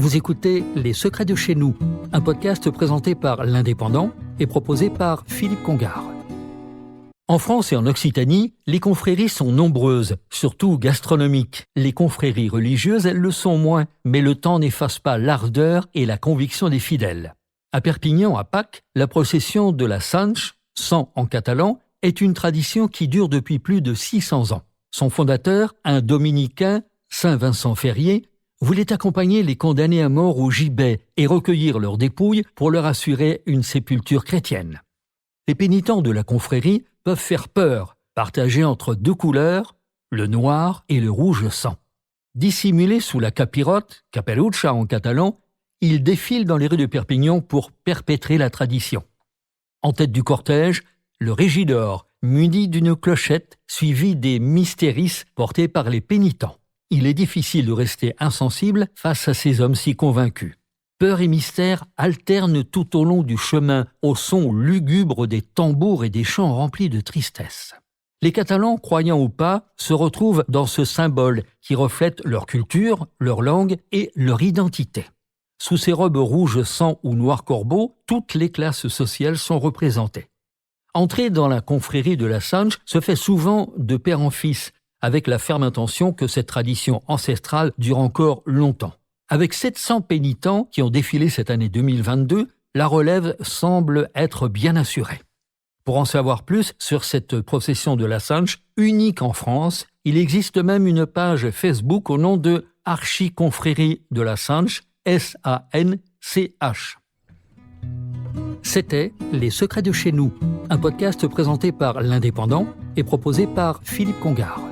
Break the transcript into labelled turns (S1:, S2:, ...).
S1: Vous écoutez Les Secrets de chez nous, un podcast présenté par l'Indépendant et proposé par Philippe Congar. En France et en Occitanie, les confréries sont nombreuses, surtout gastronomiques. Les confréries religieuses, elles le sont moins, mais le temps n'efface pas l'ardeur et la conviction des fidèles. À Perpignan, à Pâques, la procession de la Sanche, Sant en catalan, est une tradition qui dure depuis plus de 600 ans. Son fondateur, un dominicain, Saint Vincent Ferrier, voulait accompagner les condamnés à mort au gibet et recueillir leurs dépouilles pour leur assurer une sépulture chrétienne. Les pénitents de la confrérie peuvent faire peur, partagés entre deux couleurs, le noir et le rouge sang. Dissimulés sous la capirote, capelucha en catalan, ils défilent dans les rues de Perpignan pour perpétrer la tradition. En tête du cortège, le régidor, muni d'une clochette, suivi des mystéris portés par les pénitents. Il est difficile de rester insensible face à ces hommes si convaincus. Peur et mystère alternent tout au long du chemin au son lugubre des tambours et des chants remplis de tristesse. Les Catalans, croyants ou pas, se retrouvent dans ce symbole qui reflète leur culture, leur langue et leur identité. Sous ces robes rouge sang ou noir corbeau, toutes les classes sociales sont représentées. Entrer dans la confrérie de la Sanche se fait souvent de père en fils, avec la ferme intention que cette tradition ancestrale dure encore longtemps. Avec 700 pénitents qui ont défilé cette année 2022, la relève semble être bien assurée. Pour en savoir plus sur cette procession de la Sanche, unique en France, il existe même une page Facebook au nom de Archiconfrérie de la Sanche, S-A-N-C-H. C'était Les Secrets de chez nous, un podcast présenté par l'Indépendant et proposé par Philippe Congar.